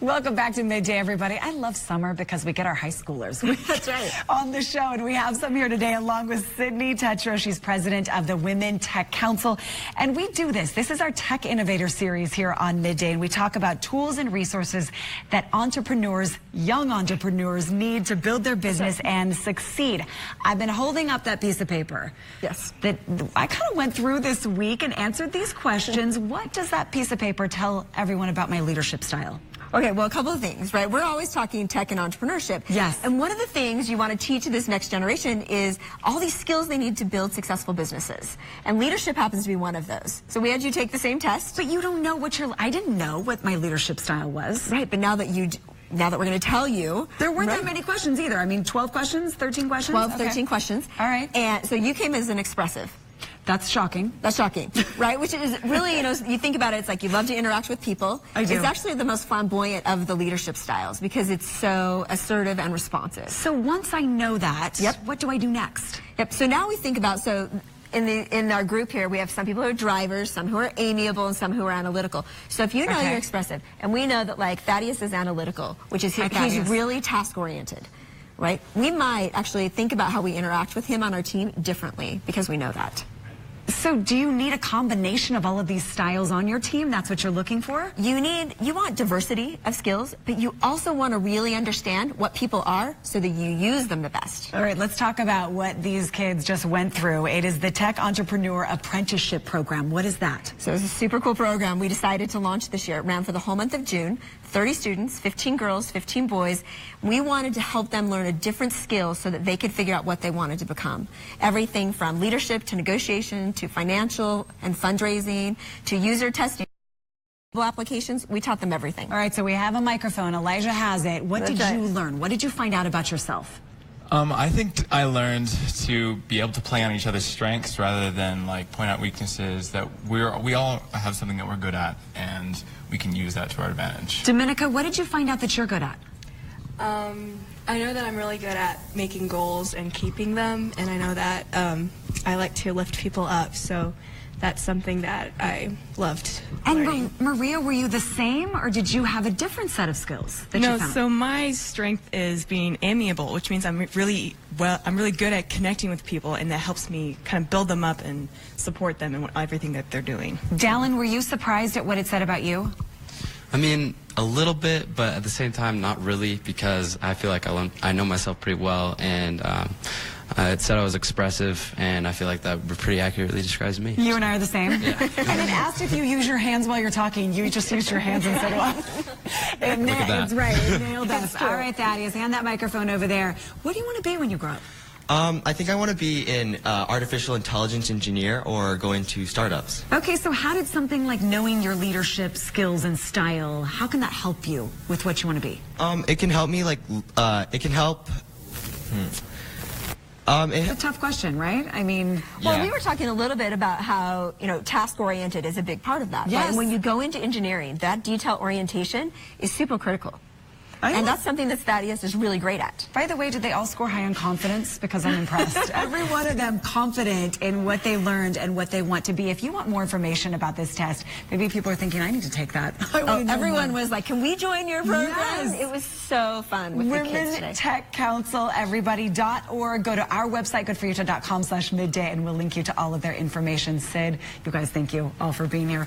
Welcome back to Midday, everybody. I love summer because we get our high schoolers. That's right. On the show, and we have some here today along with Sydney Tetro. She's president of the Women Tech Council. And we do this. This is our Tech Innovator series here on Midday, and we talk about tools and resources that entrepreneurs, young entrepreneurs, need to build their business and succeed. I've been holding up that piece of paper. Yes. That I kind of went through this week and answered these questions. What does that piece of paper tell everyone about my leadership style? Okay, well, a couple of things, right? We're always talking tech and entrepreneurship. Yes. And one of the things you want to teach to this next generation is all these skills they need to build successful businesses. And leadership happens to be one of those. So we had you take the same test. But you don't know what I didn't know what my leadership style was. Right, but now that we're going to tell you. There weren't that many questions either. I mean, 12 questions, 13 questions? 12, okay. 13 questions. All right. And so you came as an expressive. That's shocking. That's shocking, right? Which is really, you know, you think about it, it's like you love to interact with people. I do. It's actually the most flamboyant of the leadership styles because it's so assertive and responsive. So once I know that, Yep. What do I do next? Yep. So now we think about, in our group here, we have some people who are drivers, some who are amiable, and some who are analytical. So if you know you're expressive, and we know that like Thaddeus is analytical, which is he's really task-oriented, right? We might actually think about how we interact with him on our team differently because we know that. So do you need a combination of all of these styles on your team? That's what you're looking for? You want diversity of skills, but you also want to really understand what people are so that you use them the best. All right, let's talk about what these kids just went through. It is the Tech Entrepreneur Apprenticeship Program. What is that? So it's a super cool program we decided to launch this year. It ran for the whole month of June. 30 students, 15 girls, 15 boys. We wanted to help them learn a different skill so that they could figure out what they wanted to become. Everything from leadership to negotiation to financial and fundraising to user testing applications. We taught them everything. All right, so we have a microphone. Elijah has it. What did you learn? What did you find out about yourself? I think I learned to be able to play on each other's strengths rather than like point out weaknesses, that we all have something that we're good at and we can use that to our advantage. Dominica, what did you find out that you're good at? I know that I'm really good at making goals and keeping them, and I know that I like to lift people up, so that's something that I loved learning. And Maria, were you the same, or did you have a different set of skills that you found? No, so my strength is being amiable, which means I'm really good at connecting with people, and that helps me kind of build them up and support them in everything that they're doing. Dallin, were you surprised at what it said about you? I mean, a little bit, but at the same time, not really, because I feel like I know myself pretty well, and it said I was expressive, and I feel like that pretty accurately describes me. You and I are the same? Yeah. And it asked if you use your hands while you're talking. You just used your hands instead of Look at that. It's right. It nailed us. All right, Thaddeus, hand that microphone over there. What do you want to be when you grow up? I think I want to be an artificial intelligence engineer or go into startups. Okay, so how did something like knowing your leadership skills and style, how can that help you with what you want to be? It can help me, like, it can help... It's a tough question, right? I mean... Well, we were talking a little bit about how, you know, task-oriented is a big part of that. Yes. Right? And when you go into engineering, that detail orientation is super critical. And that's something that Thaddeus is really great at. By the way, did they all score high on confidence? Because I'm impressed. Every one of them confident in what they learned and what they want to be. If you want more information about this test, maybe people are thinking, I need to take that. Everyone was like, can we join your program? Yes. It was so fun with the kids today. Women Tech Council, everybody.org. Go to our website, goodforutah.com/midday, and we'll link you to all of their information. Sid, you guys, thank you all for being here.